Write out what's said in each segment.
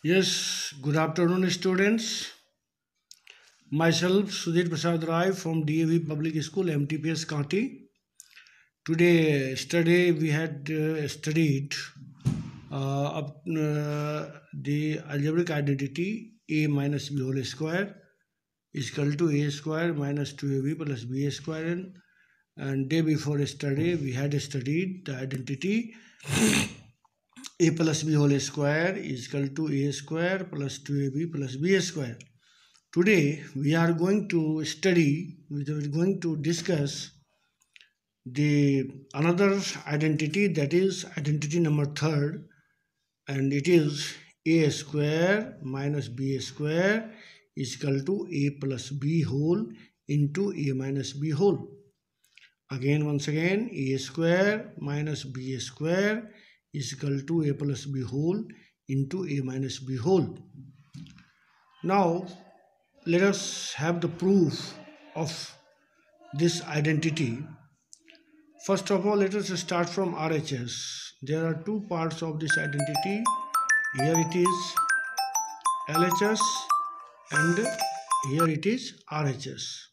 Yes, good afternoon, students. Myself, Sudhir Prasad Rai from DAV Public School, MTPS Kanti. Yesterday we had studied the algebraic identity a minus b whole square is equal to a square minus 2ab plus b square. And day before yesterday we had studied the identity a plus b whole square is equal to a square plus 2ab plus b square. Today we are going to discuss the another identity, that is identity number third, and it is a square minus b square is equal to a plus b whole into a minus b whole. Once again, a square minus b square is equal to a plus b whole into a minus b whole. Now let us have the proof of this identity. First of all, let us start from RHS. There are two parts of this identity. Here it is LHS and here it is RHS.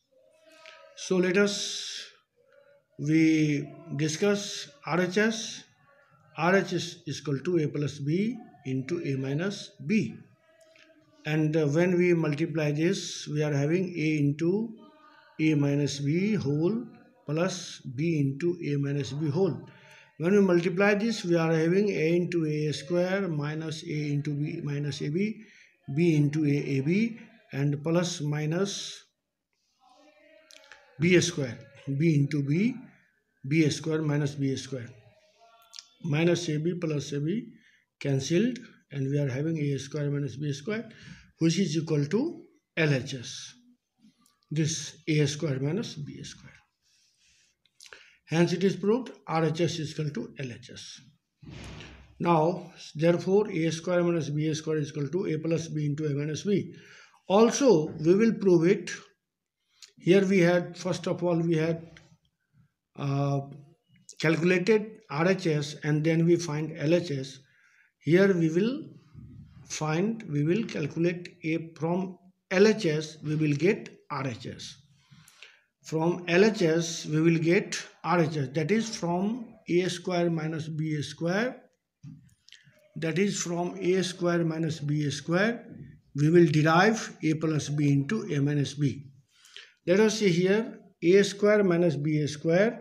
So let us discuss RHS. RHS is equal to a plus b into a minus b. And when we multiply this, we are having a into a minus b whole plus b into a minus b whole. When we multiply this, we are having a into a square minus a into b minus ab, b into a ab, and plus minus b square, b into b, b square minus b square. Minus ab plus ab cancelled, and we are having a square minus b square, which is equal to LHS. This a square minus b square. Hence it is proved RHS is equal to LHS. Now, therefore, a square minus b square is equal to a plus b into a minus b. Also, we will prove it. Here we had, first of all, we had calculated RHS and then we find LHS. Here we will calculate from LHS, we will get RHS. From LHS, we will get RHS. That is from a square minus b square. That is from a square minus b square. We will derive a plus b into a minus b. Let us see here a square minus b square.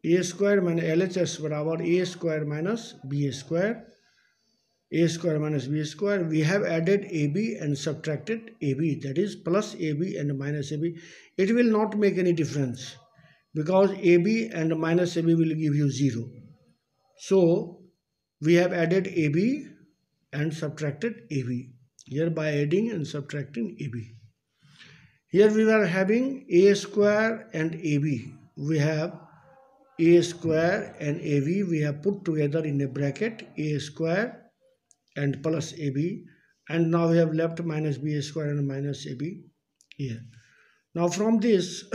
A square minus LHS barabar a square minus b square. A square minus b square. We have added ab and subtracted ab, that is plus ab and minus ab. It will not make any difference because ab and minus ab will give you 0. So we have added ab and subtracted ab. Here by adding and subtracting ab. Here we are having a square and ab. We have a square and ab. We have put together in a bracket a square and plus ab, and now we have left minus b square and minus ab here. Now from this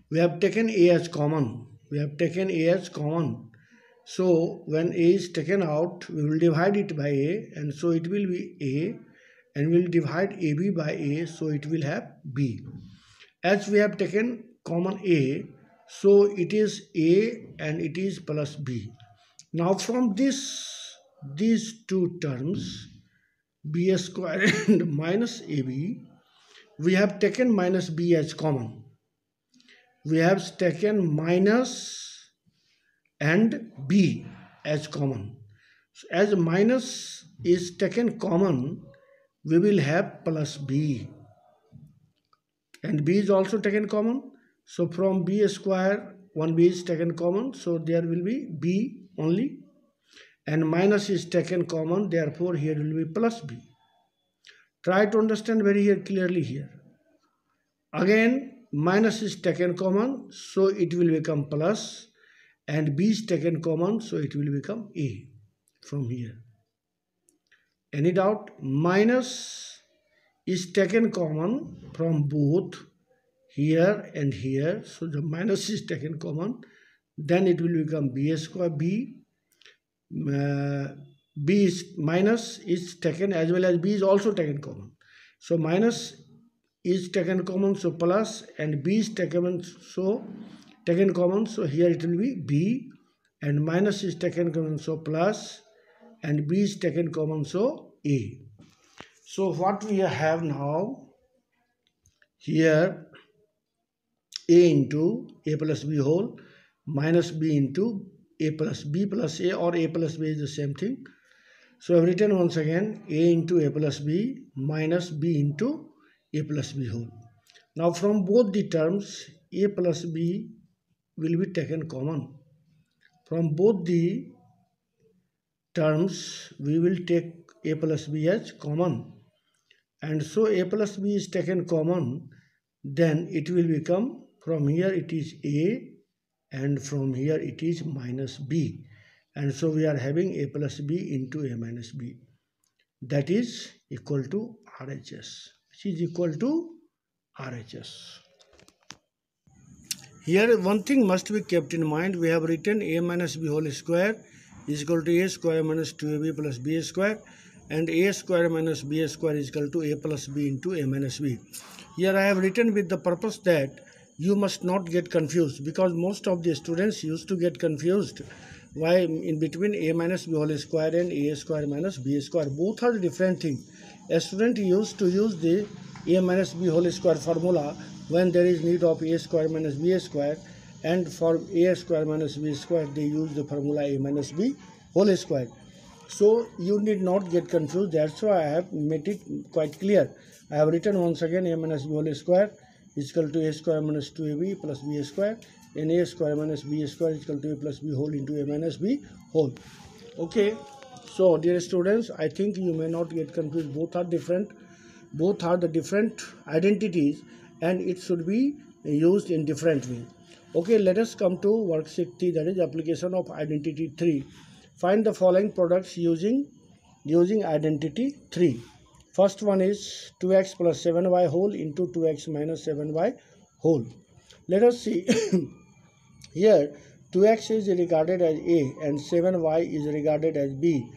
we have taken a as common. So when a is taken out, we will divide it by a, and so it will be a, and we will divide ab by a, so it will have b. As we have taken common a, so it is a and it is plus b. Now from these two terms, b square and minus ab, we have taken minus b as common. We have taken minus and b as common. So as minus is taken common, we will have plus b. And b is also taken common. So from b square, one b is taken common. So there will be b only. And minus is taken common, therefore here will be plus b. Try to understand very clearly here. Again, minus is taken common, so it will become plus, and b is taken common, so it will become a from here. Any doubt? Minus is taken common from both here and here, so the minus is taken common, then it will become b square b. b is minus is taken as well as b is also taken common. So minus is taken common, so plus, and b is taken common, so here it will be b, and minus is taken common, so plus, and b is taken common, so a. So what we have now here, a into a plus b whole minus b into a plus a, or a plus b is the same thing. So I have written once again a into a plus b minus b into a plus b whole. Now from both the terms a plus b will be taken common. From both the terms we will take a plus b as common, and so a plus b is taken common, then it will become, from here it is a, and from here it is minus b, and so we are having a plus b into a minus b, that is equal to RHS, which is equal to RHS. Here one thing must be kept in mind. We have written a minus b whole square is equal to a square minus 2ab plus b square, and a square minus b square is equal to a plus b into a minus b. Here I have written with the purpose that you must not get confused, because most of the students used to get confused why in between a minus b whole square and a square minus b square. Both are different things. A student used to use the a minus b whole square formula when there is need of a square minus b square, and for a square minus b square they use the formula a minus b whole square. So you need not get confused. That's why I have made it quite clear. I have written once again a minus b whole square is equal to a square minus 2ab plus b square, and a square minus b square is equal to a plus b whole into a minus b whole. Okay, so dear students, I think you may not get confused. Both are different. Both are the different identities, and it should be used in different way. Okay, let us come to worksheet 3, that is application of identity 3. Find the following products using identity 3. First one is 2x plus 7y whole into 2x minus 7y whole. Let us see. Here 2x is regarded as a and 7y is regarded as b.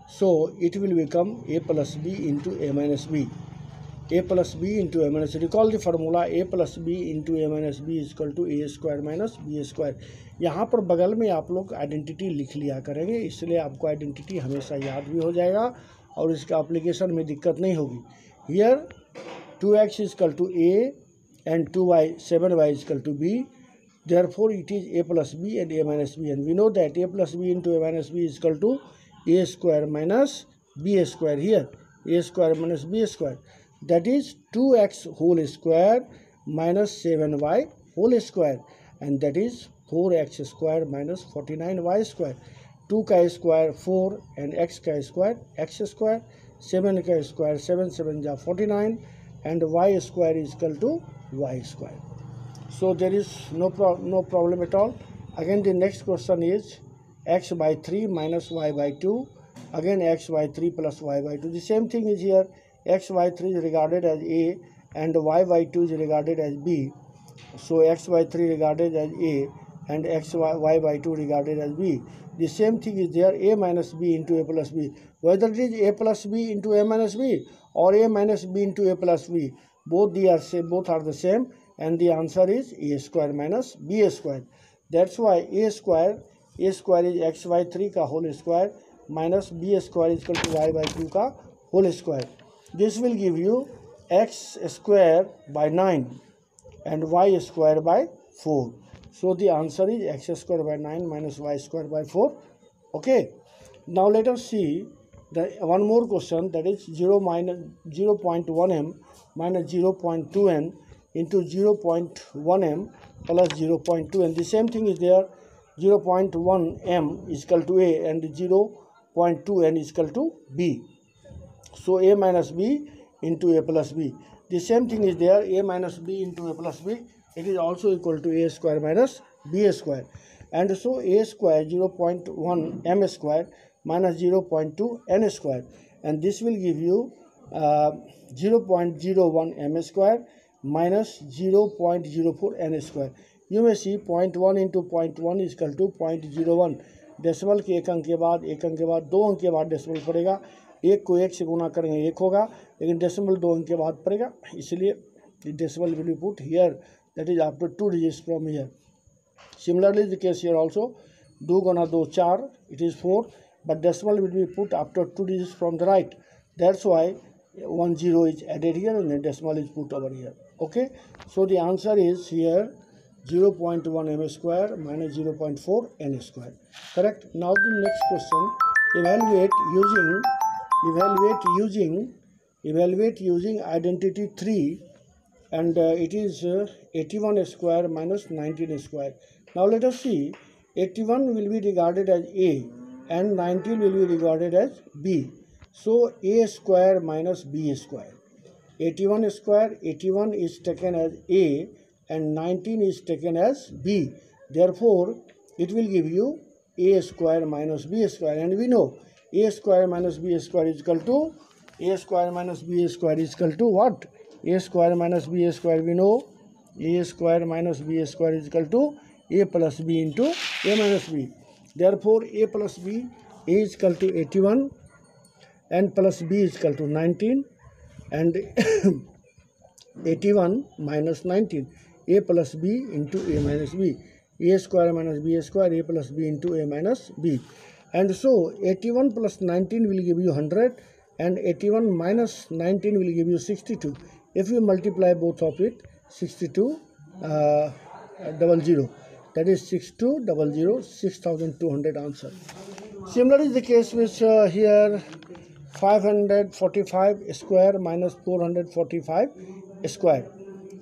So it will become a plus b into a minus b. A plus b into a minus, recall the formula a plus b into a minus b is equal to a square minus b square. यहाँ पर बगल में आप लोग identity लिख लिया करेंगे, इसलिए आपको आइडेंटिटी हमेशा याद भी हो जाएगा और इसका एप्लीकेशन में दिक्कत नहीं होगी. Here 2x is equal to a and 7y is equal to b. Therefore it is a plus b and a minus b, and we know that a plus b into a minus b is equal to a square minus b square. Here a square minus b square, that is 2x whole square minus 7y whole square, and that is 4x square minus 49y square. 2 का square 4 and x का square x square, 7 का square 7 7 जा 49, and y square is equal to y square. So there is no problem at all. Again the next question is x by 3 minus y by 2. Again x by 3 plus y by 2. The same thing is here. X by 3 is regarded as a and y by 2 is regarded as b. So x by 3 regarded as a and y by 2 regarded as b. The same thing is there, a minus b into a plus b. Whether it is a plus b into a minus b or a minus b into a plus b, both are the same, and the answer is a square minus b square. That's why a square is x by 3 का whole square minus b square is equal to y by 2 का whole square. This will give you x square by 9 and y square by 4. So the answer is x square by 9 minus y square by 4. Okay. Now let us see one more question, that is 0.1 m minus 0.2 n into 0.1 m plus 0.2 n. The same thing is there. 0.1 m is equal to a and 0.2 n is equal to b. So a minus b into a plus b. The same thing is there, a minus b into a plus b. It is also equal to a square minus b square. And so a square 0.1 m square minus 0.2 n square. And this will give you 0.01 m square minus 0.04 n square. You may see 0.1 into 0.1 is equal to 0.01. Decimal के एक अंक के बाद, एक अंक के बाद, 2 अंक के बाद डेसिमल पड़ेगा। एक को 1 से गुना करेंगे 1 होगा, लेकिन डेसिमल 2 अंक के बाद पड़ेगा, इसलिए decimal will be put here, that is after 2 digits from here. Similarly, the case here also, 2 Guna 2 4, it is 4, but decimal will be put after 2 digits from the right. That's why 1 0 is added here and the decimal is put over here. Okay, so the answer is here 0.1 m square minus 0.4 n square. Correct. Now the next question, evaluate using identity 3, and it is 81 square minus 19 square. Now let us see, 81 will be regarded as A and 19 will be regarded as B. So A square minus B square. 81 square, 81 is taken as A and 19 is taken as B. Therefore, it will give you A square minus B square, and we know A square minus B square is equal to, A square minus B square is equal to what? A square minus B square, we know A square minus B square is equal to A plus B into A minus B. Therefore, A plus B is equal to 81 and plus B is equal to 19, and 81 minus 19, A plus B into A minus B. A square minus B square, A plus B into A minus B. And so 81 plus 19 will give you 100 and 81 minus 19 will give you 62. If you multiply both of it, 62 00, that is 6200, 6200 answer. Similarly, the case with here 545 square minus 445 square.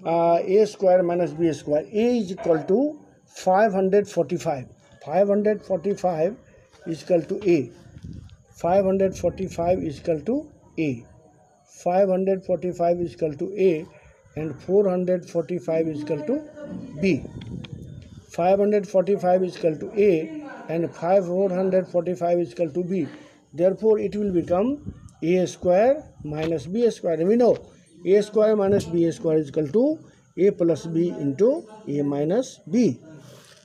A square minus B square. A is equal to 545. 545 is equal to A. 545 is equal to A. 545 is equal to A and 445 is equal to B. 545 is equal to A and 445 is equal to B. Therefore, it will become A square minus B square. And we know A square minus B square is equal to A plus B into A minus B.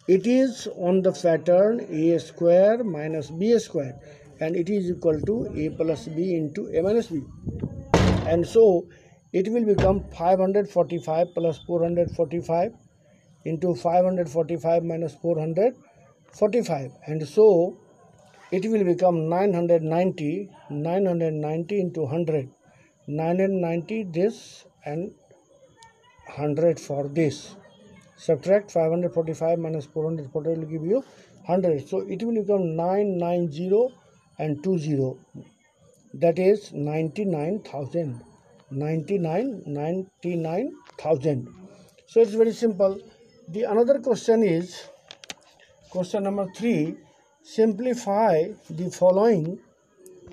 It is on the pattern A square minus B square, and it is equal to A plus B into A minus B. And so it will become 545 plus 445 into 545 minus 445, and so it will become 990 into 100, 990 this and 100 for this. Subtract 545 minus 445 will give you 100, so it will become 990 and 20, that is 99,000. 99,000. So it's very simple. The another question is question number 3. Simplify the following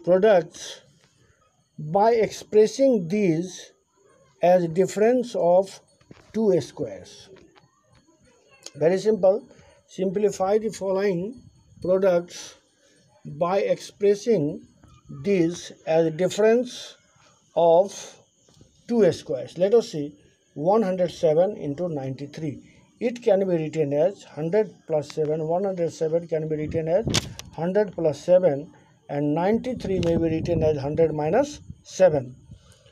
products by expressing these as difference of two squares. Very simple. Simplify the following products by expressing these as difference of two squares. Let us see, 107 into 93. It can be written as 100 plus 7. 107 can be written as 100 plus 7, and 93 may be written as 100 minus 7.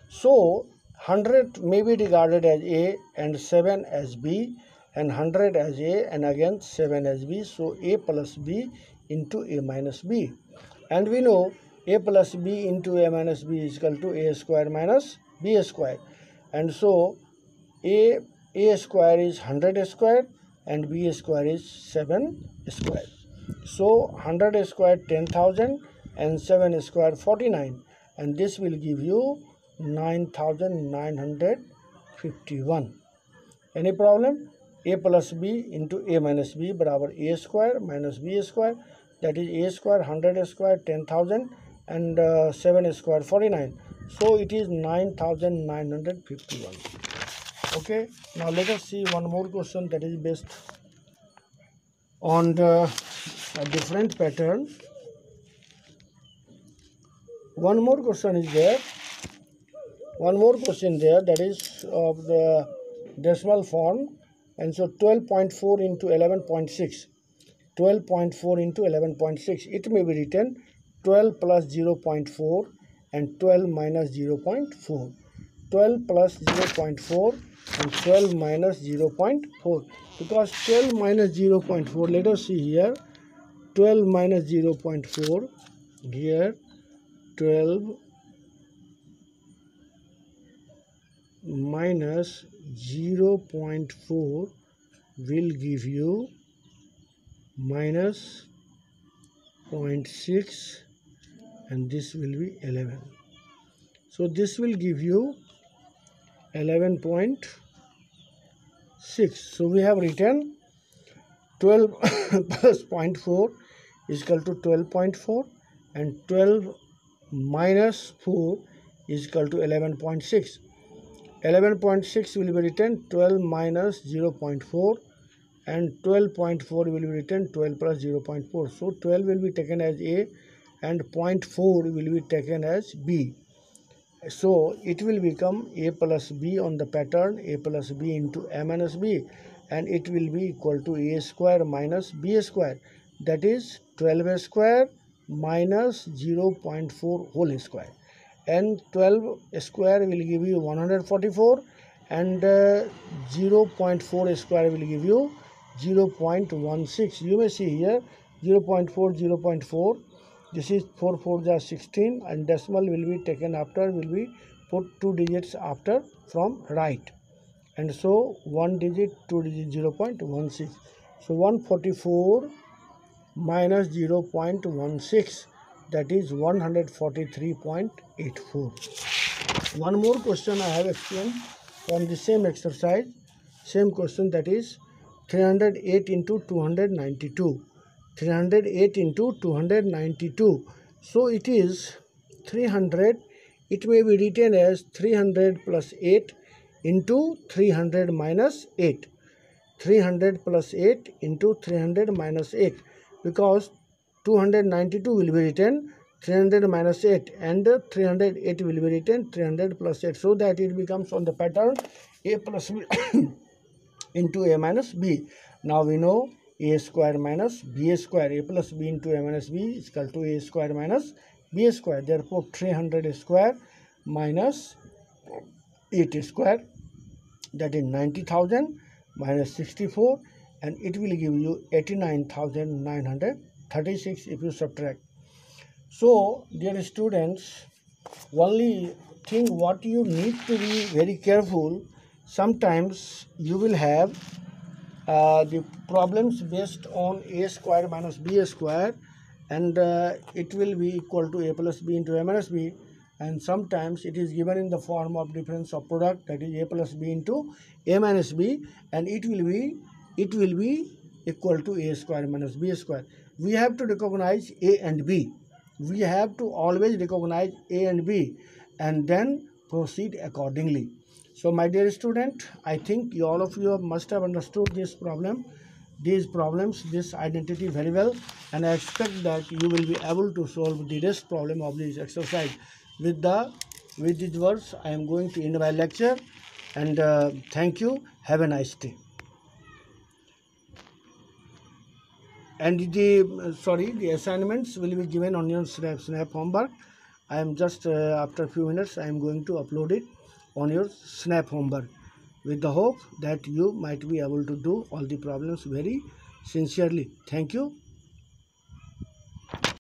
So 100 may be regarded as A and 7 as B, and 100 as A and again 7 as B. So A plus B into A minus B. And we know A plus B into A minus B is equal to A square minus B square. And so A square is 100 square and B square is 7 square. So 100 square 10,000 and 7 square 49. And this will give you 9,951. Any problem? A plus B into A minus B barabar A square minus B square, that is A square 100 square 10,000 and 7 square 49. So it is 9,951. Okay, now let us see one more question that is based on a different pattern. One more question is there. One more question there, that is of the decimal form. And so 12.4 into 11.6. 12.4 into 11.6. It may be written 12 plus 0.4 and 12 minus 0.4. 12 plus 0.4 and 12 minus 0.4. Because 12 minus 0.4, let us see here. 12 minus 0.4, here 12 minus 0.4 will give you minus 0.6, and this will be 11. So this will give you 11.6. So we have written 12 plus 0.4 is equal to 12.4, and 12 minus 4 is equal to 11.6. 11.6 will be written 12 minus 0.4, and 12.4 will be written 12 plus 0.4. So 12 will be taken as A and 0.4 will be taken as B. So it will become A plus B on the pattern, A plus B into A minus B, and it will be equal to A square minus B square, that is 12 square minus 0.4 whole square. And 12 square will give you 144, and 0.4 square will give you 0.16. You may see here 0.4, 0.4. This is 4 4s are 16, and decimal will be taken after, will be put 2 digits after from right, and so 1 digit, 2 digit, 0.16. So 144 minus 0.16, that is 143.84. One more question I have explained from the same exercise, same question, that is 308 into 292. 308 into 292. So it is 300. It may be written as 300 plus 8 into 300 minus 8. 300 plus 8 into 300 minus 8, because 292 will be written 300 minus 8, and 308 will be written 300 plus 8, so that it becomes on the pattern A plus B into A minus B. Now we know A square minus B square. A plus B into A minus B is equal to A square minus B square. Therefore 300 square minus 8 square, that is 90,000 minus 64, and it will give you 89,936 if you subtract. So dear students, only thing what you need to be very careful, sometimes you will have the problems based on A square minus B square, and it will be equal to A plus B into A minus B, and sometimes it is given in the form of difference of product, that is A plus B into A minus B, and it will be equal to A square minus B square. We have to recognize A and B. We have to always recognize A and B and then proceed accordingly. So my dear student, I think all of you must have understood this problem, these problems, this identity very well, and I expect that you will be able to solve the rest problem of this exercise. With these words, I am going to end my lecture, and thank you. Have a nice day. And the assignments will be given on your Snap homework. I am just after a few minutes I am going to upload it on your Snap homework, with the hope that you might be able to do all the problems very sincerely. Thank you.